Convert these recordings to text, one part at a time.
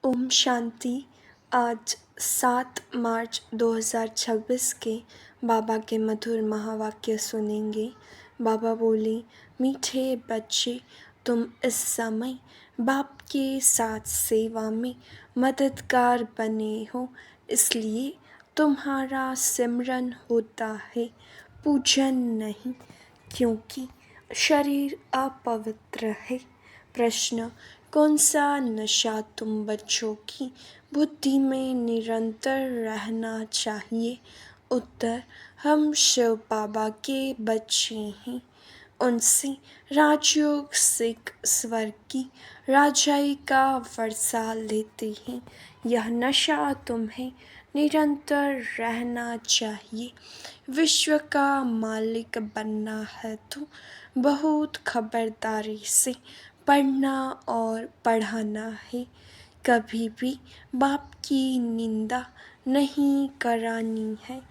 ओम शांति। आज 7 मार्च 2026 के बाबा के मधुर महावाक्य सुनेंगे। बाबा बोले, मीठे बच्चे, तुम इस समय बाप के साथ सेवा में मददगार बने हो, इसलिए तुम्हारा सिमरन होता है, पूजन नहीं, क्योंकि शरीर अपवित्र है। प्रश्न, कौन सा नशा तुम बच्चों की बुद्धि में निरंतर रहना चाहिए? उत्तर, हम शिव बाबा के बच्चे हैं, उनसे राजयोग सीख स्वर्ग की राजाई का वर्षा लेते हैं। यह नशा तुम्हें निरंतर रहना चाहिए। विश्व का मालिक बनना है तो बहुत खबरदारी से पढ़ना और पढ़ाना है। कभी भी बाप की निंदा नहीं करानी है,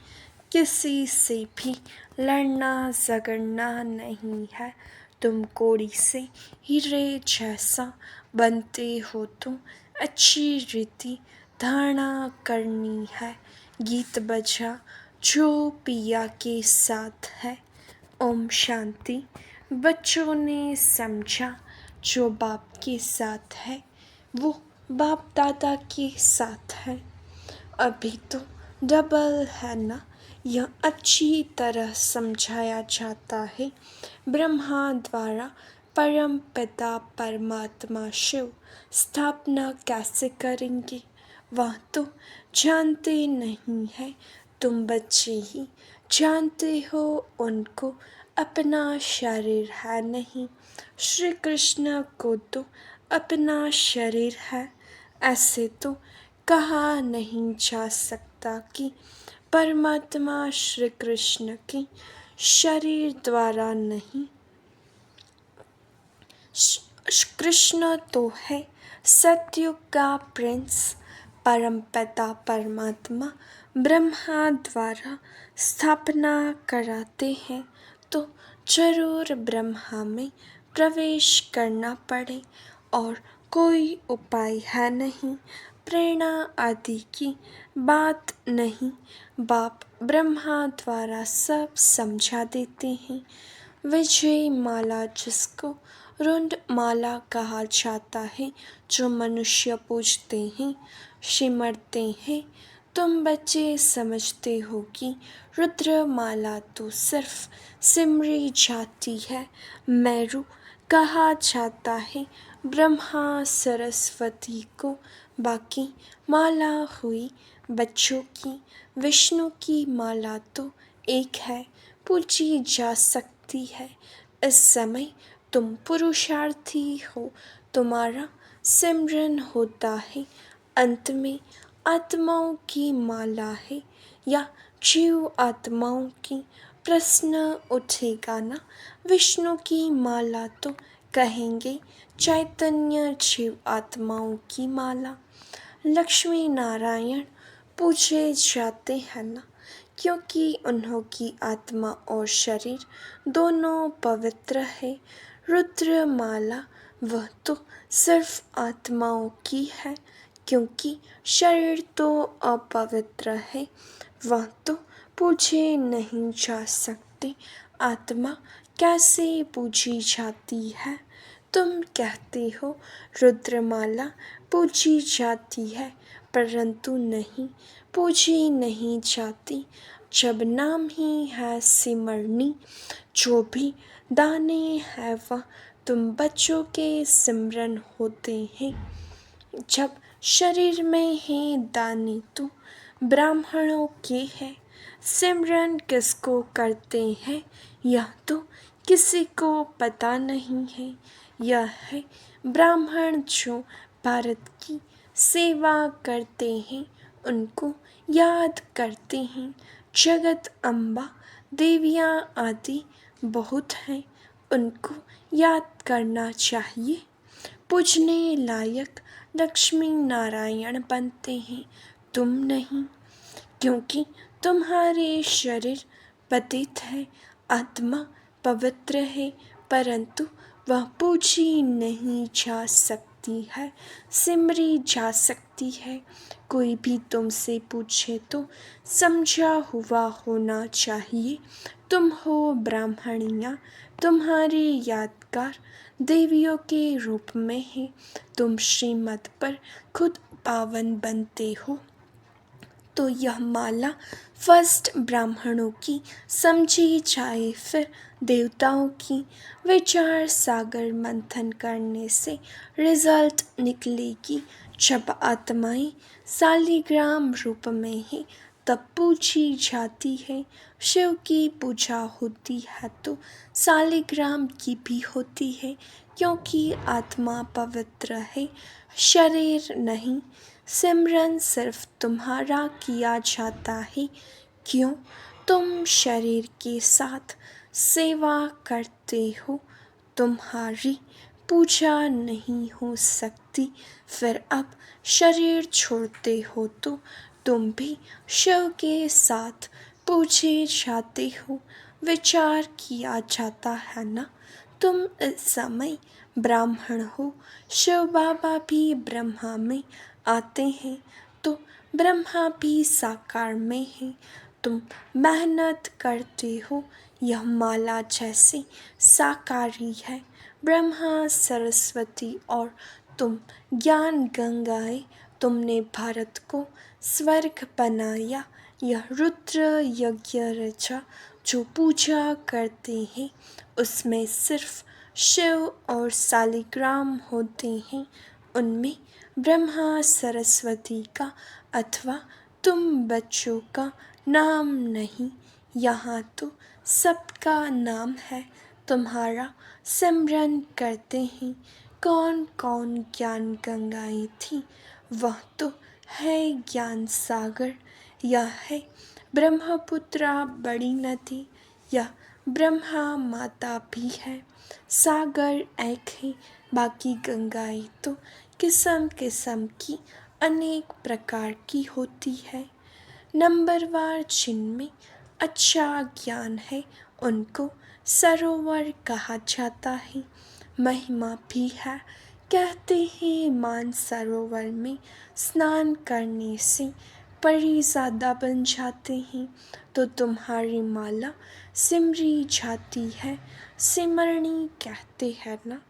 किसी से भी लड़ना झगड़ना नहीं है। तुम कोड़ी से हीरे जैसा बनते हो तो अच्छी रीति धारणा करनी है। गीत बजा जो पिया के साथ है। ओम शांति। बच्चों ने समझा जो बाप के साथ है वो बाप दादा के साथ है। अभी तो डबल है ना, यह अच्छी तरह समझाया जाता है। ब्रह्मा द्वारा परम पिता परमात्मा शिव स्थापना कैसे करेंगे, वह तो जानते नहीं है। तुम बच्चे ही जानते हो उनको अपना शरीर है नहीं। श्री कृष्ण को तो अपना शरीर है। ऐसे तो कहा नहीं जा सकता कि परमात्मा श्री कृष्ण के शरीर द्वारा नहीं। कृष्ण तो है सतयुग का प्रिंस। परमपिता परमात्मा ब्रह्मा द्वारा स्थापना कराते हैं तो जरूर ब्रह्मा में प्रवेश करना पड़े और कोई उपाय है नहीं। प्रेरणा आदि की बात नहीं, बाप ब्रह्मा द्वारा सब समझा देते हैं। विजय माला, जिसको रुंड माला कहा जाता है, जो मनुष्य पूजते हैं सिमरते हैं। तुम बच्चे समझते हो कि रुद्र माला तो सिर्फ सिमरी जाती है। मेरू कहा जाता है ब्रह्मा सरस्वती को। बाकी माला हुई बच्चों की। विष्णु की माला तो एक है, पूजी जा सकती है। इस समय तुम पुरुषार्थी हो, तुम्हारा सिमरन होता है। अंत में आत्माओं की माला है या जीव आत्माओं की। प्रश्न उठेगा ना, विष्णु की माला तो कहेंगे चैतन्य जीव आत्माओं की माला। लक्ष्मी नारायण पूजे जाते हैं ना, क्योंकि उन्हों की आत्मा और शरीर दोनों पवित्र है। रुद्र माला वह तो सिर्फ आत्माओं की है, क्योंकि शरीर तो अपवित्र है, वह तो पूजे नहीं जा सकते। आत्मा कैसे पूजी जाती है? तुम कहते हो रुद्रमाला पूजी जाती है, परंतु नहीं, पूजी नहीं जाती। जब नाम ही है सिमरनी, जो भी दाने हैं वह तुम बच्चों के सिमरन होते हैं। जब शरीर में है दाने तो ब्राह्मणों के हैं। सिमरन किसको करते हैं यह तो किसी को पता नहीं है। यह है ब्राह्मण जो भारत की सेवा करते हैं, उनको याद करते हैं। जगत अम्बा देवियाँ आदि बहुत हैं, उनको याद करना चाहिए। पूजने लायक लक्ष्मी नारायण बनते हैं, तुम नहीं, क्योंकि तुम्हारे शरीर पतित है, आत्मा पवित्र है, परंतु वह पूजी नहीं जा सकती। सकती है, सिमरी जा सकती है। कोई भी तुमसे पूछे तो समझा हुआ होना चाहिए। तुम हो ब्राह्मणियाँ, तुम्हारी यादगार देवियों के रूप में है। तुम श्रीमत पर खुद पावन बनते हो। तो यह माला फर्स्ट ब्राह्मणों की समझी जाए, फिर देवताओं की। विचार सागर मंथन करने से रिजल्ट निकलेगी। जब आत्माएं सालिग्राम रूप में है तब पूजी जाती है। शिव की पूजा होती है तो सालिग्राम की भी होती है, क्योंकि आत्मा पवित्र है, शरीर नहीं। सिमरन सिर्फ तुम्हारा किया जाता है। क्यों? तुम शरीर के साथ सेवा करते हो, तुम्हारी पूजा नहीं हो सकती। फिर अब शरीर छोड़ते हो तो तुम भी शिव के साथ पूजे जाते हो। विचार किया जाता है ना, तुम इस समय ब्राह्मण हो। शिव बाबा भी ब्रह्मा में आते हैं तो ब्रह्मा भी साकार में है। तुम मेहनत करते हो, यह माला जैसे साकारी है। ब्रह्मा सरस्वती और तुम ज्ञान गंगाएं। तुमने भारत को स्वर्ग बनाया। यह रुद्र यज्ञ रचा जो पूजा करते हैं, उसमें सिर्फ शिव और सालिग्राम होते हैं। उनमें ब्रह्मा सरस्वती का अथवा तुम बच्चों का नाम नहीं। यहाँ तो सबका नाम है। तुम्हारा सिमरन करते हैं। कौन कौन ज्ञान गंगाएं थी? वह तो है ज्ञान सागर। यह है ब्रह्मपुत्रा बड़ी नदी। यह ब्रह्मा माता भी है। सागर एक है, बाकी गंगाएं तो किस्म किस्म की अनेक प्रकार की होती है। नंबरवार जिनमें अच्छा ज्ञान है उनको सरोवर कहा जाता है। महिमा भी है। कहते हैं मान सरोवर में स्नान करने से परी ज़्यादा बन जाते हैं। तो तुम्हारी माला सिमरी जाती है। सिमरनी कहते हैं ना,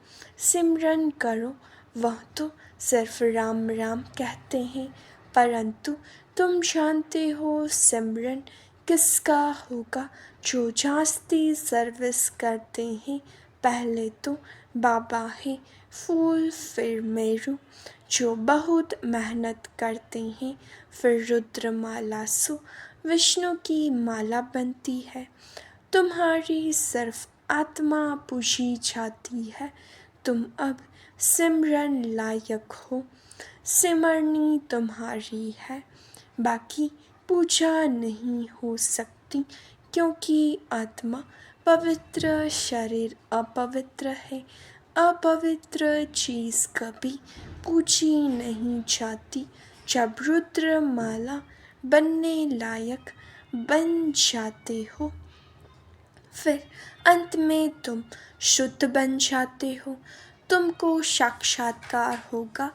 सिमरन करो। वह तो सिर्फ राम राम कहते हैं, परंतु तुम जानते हो सिमरन किसका होगा? जो जास्ती सर्विस करते हैं। पहले तो बाबा है, फूल फिर मेरू। जो बहुत मेहनत करते हैं, फिर रुद्रमाला सो विष्णु की माला बनती है। तुम्हारी सिर्फ आत्मा पूजी जाती है। तुम अब सिमरन लायक हो। सिमरनी तुम्हारी है, बाकी पूजा नहीं हो सकती, क्योंकि आत्मा पवित्र, शरीर अपवित्र है। अपवित्र चीज़ कभी पूजी नहीं जाती। जब रुद्रमाला बनने लायक बन जाते हो, फिर अंत में तुम शुद्ध बन जाते हो। तुमको साक्षात्कार होगा।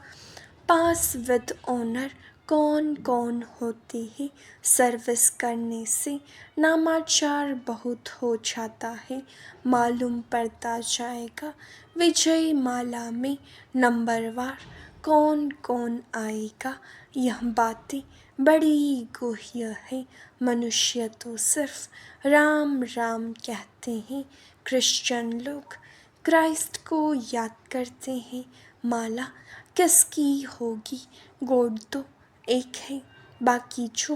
पास विद ऑनर कौन कौन होते हैं? सर्विस करने से नामाचार बहुत हो जाता है, मालूम पड़ता जाएगा। विजय माला में नंबरवार कौन कौन आएगा? यह बातें बड़ी गुह्य है। मनुष्य तो सिर्फ राम राम कहते हैं। क्रिश्चियन लोग क्राइस्ट को याद करते हैं। माला किसकी होगी? गॉड तो एक है, बाकी जो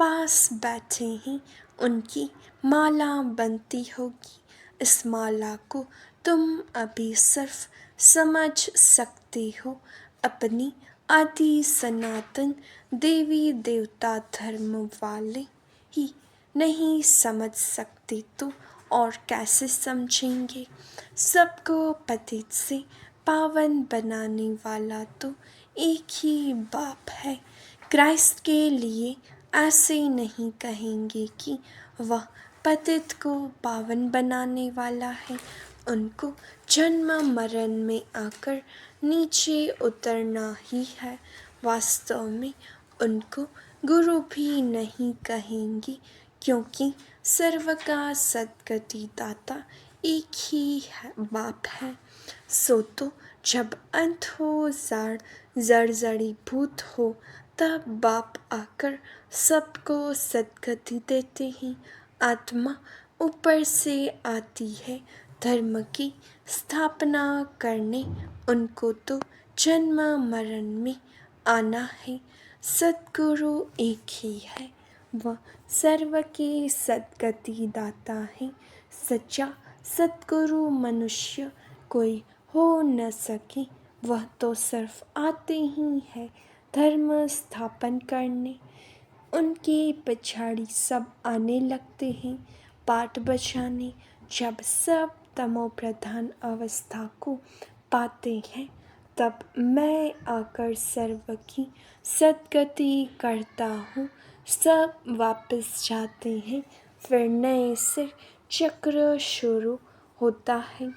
पास बैठे हैं उनकी माला बनती होगी। इस माला को तुम अभी सिर्फ समझ सकते हो। अपनी आदि सनातन देवी देवता धर्म वाले ही नहीं समझ सकते तो और कैसे समझेंगे? सबको पतित से पावन बनाने वाला तो एक ही बाप है। क्राइस्ट के लिए ऐसे नहीं कहेंगे कि वह पतित को पावन बनाने वाला है। उनको जन्म मरण में आकर नीचे उतरना ही है। वास्तव में उनको गुरु भी नहीं कहेंगे, क्योंकि सर्व का सद्गति दाता एक ही बाप है। सो तो जब अंत हो जर्जरी भूत हो, तब बाप आकर सबको सद्गति देते हैं। आत्मा ऊपर से आती है धर्म की स्थापना करने, उनको तो जन्म मरण में आना है। सद्गुरु एक ही है, वह सर्व के सद्गति दाता है। सच्चा सद्गुरु मनुष्य कोई हो न सके, वह तो सिर्फ आते ही है धर्म स्थापन करने। उनके पछाड़ी सब आने लगते हैं पाठ बजाने। जब सब तमो प्रधान अवस्था को पाते हैं, तब मैं आकर सर्व की सद्गति करता हूँ। सब वापस जाते हैं, फिर नए से चक्र शुरू होता है।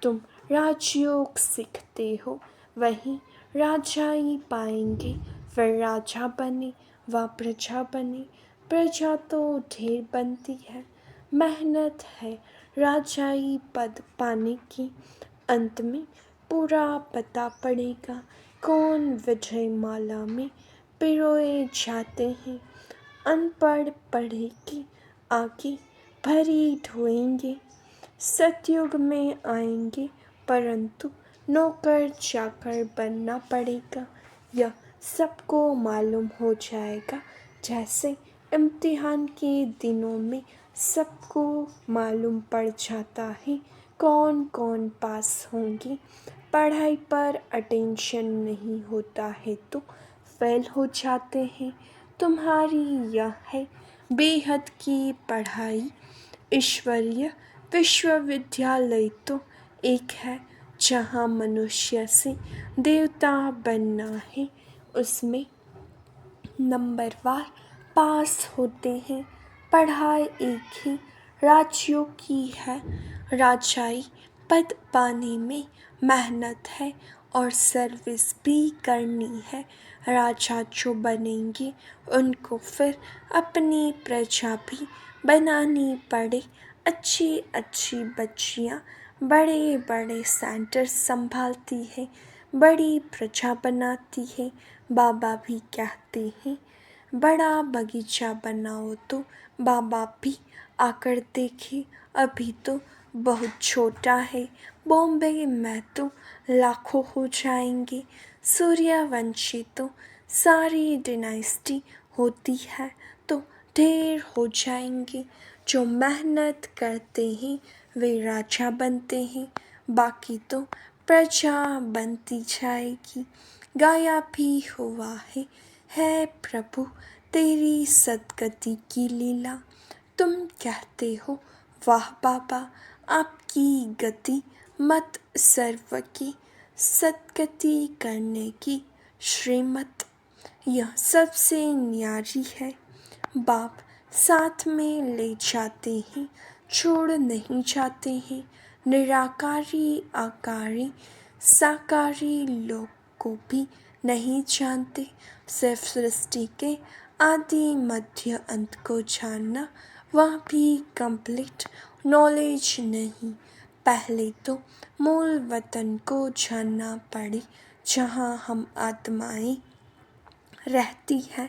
तुम राजयोग सीखते हो, वही राजाई पाएंगे। फिर राजा बने व प्रजा बने, प्रजा तो ढेर बनती है। मेहनत है राजाई पद पाने की, अंत में पूरा पता पड़ेगा कौन विजय माला में पिरोए जाते हैं। अनपढ़ पढ़े की आगे भरी ढोएंगे, सतयुग में आएंगे, परंतु नौकर चाकर बनना पड़ेगा। यह सबको मालूम हो जाएगा, जैसे इम्तिहान के दिनों में सबको मालूम पड़ जाता है कौन कौन पास होंगे। पढ़ाई पर अटेंशन नहीं होता है तो फेल हो जाते हैं। तुम्हारी यह है बेहद की पढ़ाई। ईश्वरीय विश्वविद्यालय तो एक है, जहाँ मनुष्य से देवता बनना है। उसमें नंबरवार पास होते हैं। पढ़ाई एक ही राज्यों की है। राजाई पद पाने में मेहनत है और सर्विस भी करनी है। राजा जो बनेंगे, उनको फिर अपनी प्रजा भी बनानी पड़े। अच्छी अच्छी बच्चियाँ बड़े बड़े सेंटर संभालती है, बड़ी प्रजा बनाती है। बाबा भी कहते हैं बड़ा बगीचा बनाओ, तो बाबा भी आकर देखे। अभी तो बहुत छोटा है, बॉम्बे में तो लाखों हो जाएंगे। सूर्यवंशी तो सारी डिनाइस्टी होती है तो ढेर हो जाएंगे। जो मेहनत करते हैं वे राजा बनते हैं, बाकी तो प्रजा बनती जाएगी। गाया भी हुआ है प्रभु तेरी सद्गति की लीला। तुम कहते हो वाह बाबा आपकी गति मत सर्व की सद्गति करने की श्रीमत, यह सबसे न्यारी है। बाप साथ में ले जाते हैं, छोड़ नहीं जाते हैं। निराकारी आकारी साकारी लोग को भी नहीं जानते। सिर्फ सृष्टि के आदि मध्य अंत को जानना, वह भी कंप्लीट नॉलेज नहीं। पहले तो मूल वतन को जानना पड़े, जहाँ हम आत्माएं रहती हैं।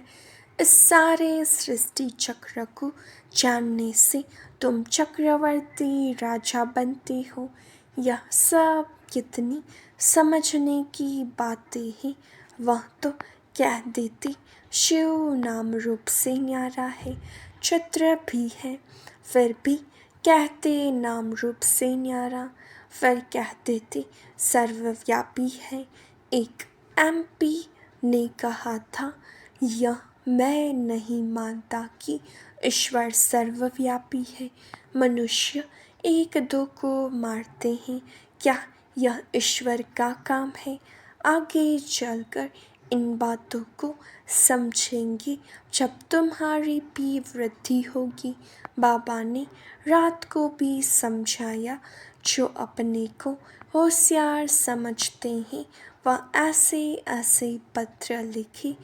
इस सारे सृष्टि चक्र को जानने से तुम चक्रवर्ती राजा बनते हो। यह सब कितनी समझने की बातें हैं, वह तो कह देते शिव नाम रूप से न्यारा है। छत्र भी है, फिर भी कहते नाम रूप से न्यारा। फिर कह देते सर्वव्यापी है। एक MP ने कहा था, यह मैं नहीं मानता कि ईश्वर सर्वव्यापी है। मनुष्य एक दो को मारते हैं, क्या यह ईश्वर का काम है? आगे चलकर इन बातों को समझेंगे जब तुम्हारी भी वृद्धि होगी। बाबा ने रात को भी समझाया, जो अपने को होशियार समझते हैं वह ऐसे ऐसे पत्र लिखे।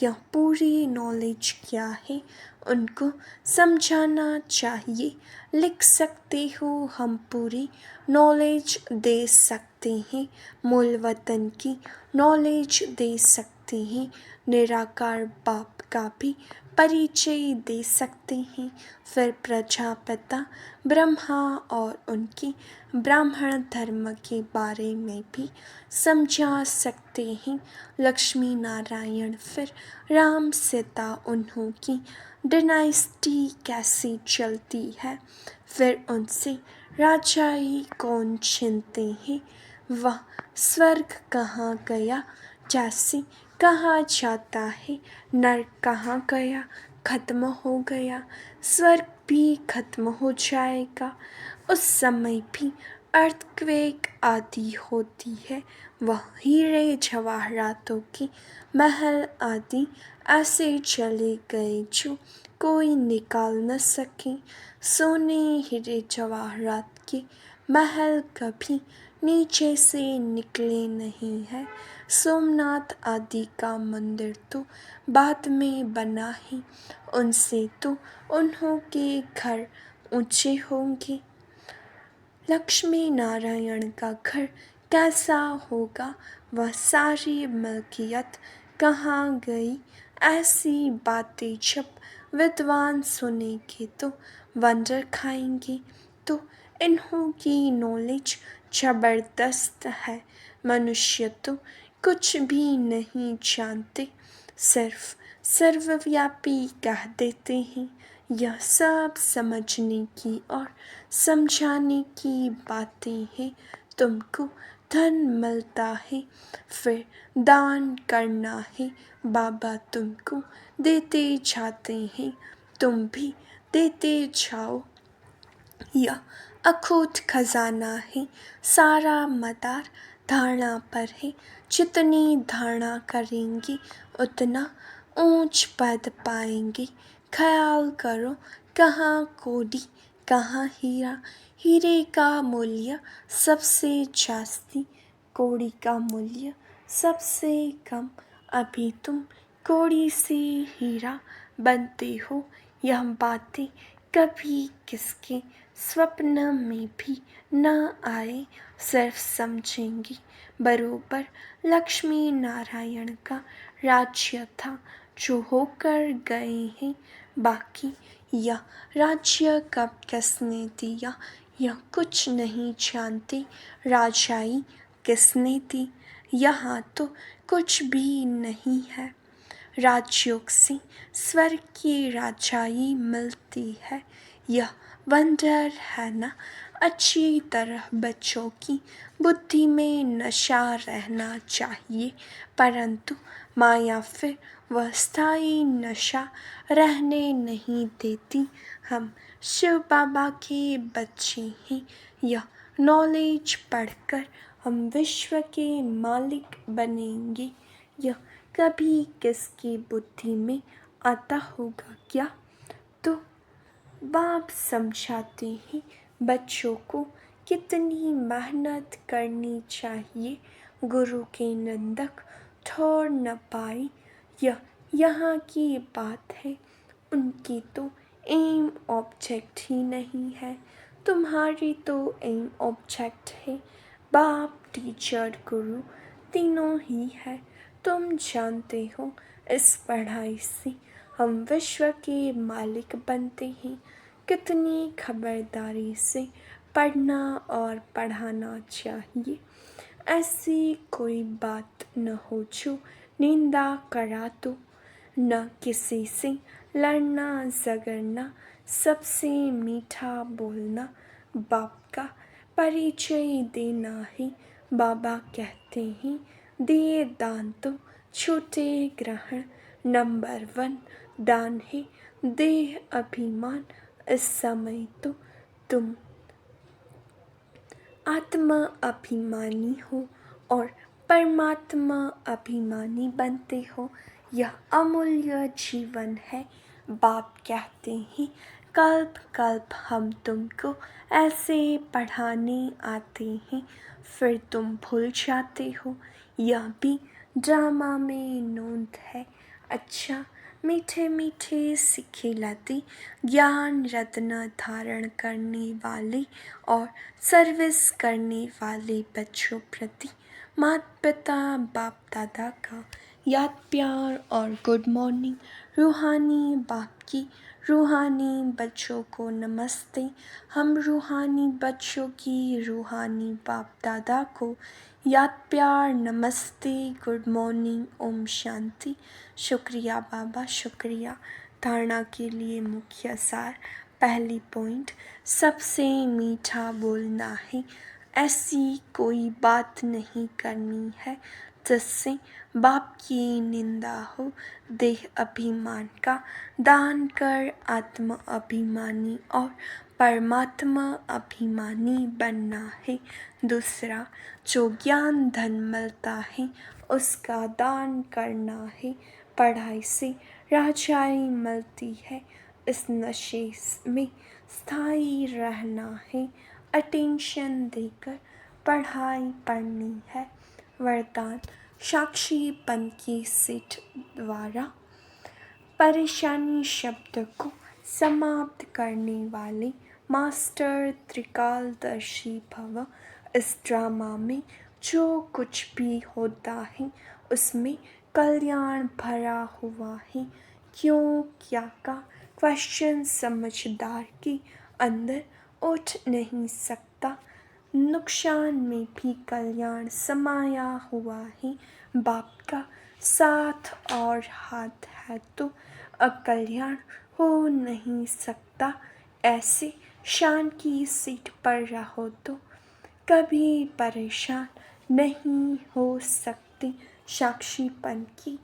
यह पूरी नॉलेज क्या है उनको समझाना चाहिए। लिख सकते हो हम पूरी नॉलेज दे सकते हैं। मूल वतन की नॉलेज दे सकते हैं। निराकार बाप का भी परिचय दे सकते हैं। फिर प्रजापिता ब्रह्मा और उनके ब्राह्मण धर्म के बारे में भी समझा सकते हैं। लक्ष्मी नारायण फिर राम सीता उन्हों की डायनेस्टी कैसे चलती है। फिर उनसे राजाई कौन छीनते हैं। वह स्वर्ग कहाँ गया जैसे कहा जाता है। नर्क कहाँ गया खत्म हो गया। स्वर्ग भी खत्म हो जाएगा। उस समय भी अर्थक्वेक आदि होती है। वह हीरे जवाहरातों के महल आदि ऐसे चले गए जो कोई निकाल न सके। सोने हीरे जवाहरात के महल कभी नीचे से निकले नहीं है। सोमनाथ आदि का मंदिर तो बाद में बना है। उनसे तो उन्हों के घर ऊंचे होंगे। लक्ष्मी नारायण का घर कैसा होगा। वह सारी मिल्कियत कहाँ गई। ऐसी बातें जब विद्वान सुनेंगे तो वंडर खाएंगे। तो इन्हों की नॉलेज ज़बरदस्त है। मनुष्य तो कुछ भी नहीं जानते सिर्फ सर्वव्यापी कह देते हैं। यह सब समझने की और समझाने की बातें हैं। तुमको धन मिलता है फिर दान करना है। बाबा तुमको देते जाते हैं तुम भी देते जाओ। यह अखूट खजाना है। सारा मदार धारणा पर है। जितनी धारणा करेंगे उतना ऊंच पद पाएंगे। ख्याल करो कहाँ कौड़ी कहाँ हीरा। हीरे का मूल्य सबसे जास्ती कौड़ी का मूल्य सबसे कम। अभी तुम कौड़ी से हीरा बनते हो। यह बातें कभी किसके स्वप्न में भी न आए। सिर्फ समझेंगे बरोबर लक्ष्मी नारायण का राज्य था जो होकर गए हैं। बाकी यह राज्य कब किसने दिया यह कुछ नहीं जानते। राजाई किसने दी यहाँ तो कुछ भी नहीं है। राजयोग से स्वर्ग की राजाई मिलती है। यह वंडर है ना। अच्छी तरह बच्चों की बुद्धि में नशा रहना चाहिए परंतु माया फिर वह स्थायी नशा रहने नहीं देती। हम शिव बाबा के बच्चे हैं। यह नॉलेज पढ़कर हम विश्व के मालिक बनेंगे। यह कभी किसकी बुद्धि में आता होगा क्या। तो बाप समझाते हैं बच्चों को कितनी मेहनत करनी चाहिए। गुरु के निंदक ठहर न पाए। यह यहाँ की बात है। उनकी तो एम ऑब्जेक्ट ही नहीं है। तुम्हारी तो एम ऑब्जेक्ट है। बाप टीचर गुरु तीनों ही है। तुम जानते हो इस पढ़ाई से हम विश्व के मालिक बनते हैं। कितनी खबरदारी से पढ़ना और पढ़ाना चाहिए। ऐसी कोई बात न हो जो निंदा करा दो। न किसी से लड़ना झगड़ना सबसे मीठा बोलना बाप का परिचय देना है। बाबा कहते हैं दिए दान तो छोटे ग्रहण। नंबर 1 दान है देह अभिमान। इस समय तो तुम आत्मा अभिमानी हो और परमात्मा अभिमानी बनते हो। यह अमूल्य जीवन है। बाप कहते हैं कल्प कल्प हम तुमको ऐसे पढ़ाने आते हैं, फिर तुम भूल जाते हो। यह भी ड्रामा में नोंद है। अच्छा, मीठे मीठे सिक्के लाते, ज्ञान रत्न धारण करने वाले और सर्विस करने वाले बच्चों प्रति माता पिता बाप दादा का याद प्यार और गुड मॉर्निंग। रूहानी बाप की रूहानी बच्चों को नमस्ते। हम रूहानी बच्चों की रूहानी बाप दादा को याद प्यार नमस्ते, गुड मॉर्निंग, ओम शांति। शुक्रिया बाबा, शुक्रिया। धारणा के लिए मुख्य सार। पहली पॉइंट, सबसे मीठा बोलना है। ऐसी कोई बात नहीं करनी है जिससे बाप की निंदा हो। देह अभिमान का दान कर आत्म अभिमानी और परमात्मा अभिमानी बनना है। दूसरा, जो ज्ञान धन मिलता है उसका दान करना है। पढ़ाई से राजाई मिलती है, इस नशे में स्थायी रहना है। अटेंशन देकर पढ़ाई पढ़नी है। वरदान, साक्षीपन की सीट द्वारा परेशानी शब्द को समाप्त करने वाले मास्टर त्रिकालदर्शी भव। इस ड्रामा में जो कुछ भी होता है उसमें कल्याण भरा हुआ है। क्यों क्या का क्वेश्चन समझदार के अंदर उठ नहीं सकता। नुकसान में भी कल्याण समाया हुआ है। बाप का साथ और हाथ है तो अकल्याण हो नहीं सकता। ऐसे शान की सीट पर रहो तो कभी परेशान नहीं हो सकते। साक्षीपन की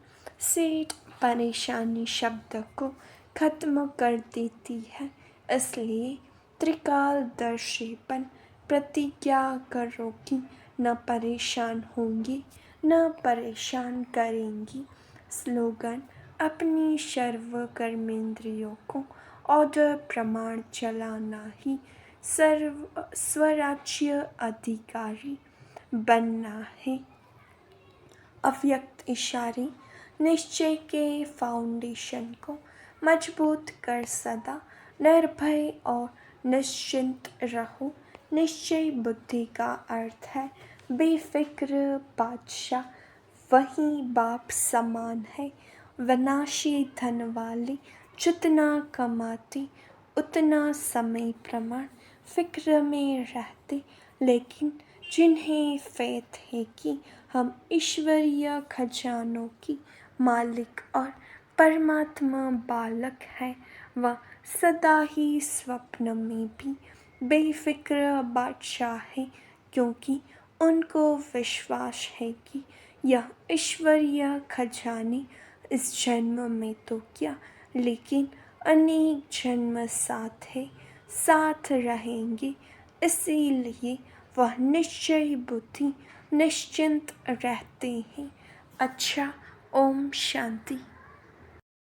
सीट परेशानी शब्द को खत्म कर देती है। इसलिए त्रिकालदर्शीपन प्रतिज्ञा करो कि न परेशान होंगी न परेशान करेंगी। स्लोगन, अपनी सर्व कर्मेंद्रियों को ऑर्डर प्रमाण चलाना ही स्वराज्य अधिकारी बनना है। अव्यक्त इशारे, निश्चय के फाउंडेशन को मजबूत कर सदा निर्भय और निश्चिंत रहो। निश्चय बुद्धि का अर्थ है बेफिक्र बादशाह, वही बाप समान है। विनाशी धन वाले जितना कमाते उतना समय प्रमाण फिक्र में रहते, लेकिन जिन्हें फेथ है कि हम ईश्वरीय खजानों की मालिक और परमात्मा बालक हैं, वह सदा ही स्वप्न में भी बेफिक्र बादशाह है, क्योंकि उनको विश्वास है कि यह ईश्वरीय खजाने इस जन्म में तो क्या, लेकिन अनेक जन्म साथ है, साथ रहेंगे। इसीलिए वह निश्चय बुद्धि निश्चिंत रहते हैं। अच्छा, ओम शांति।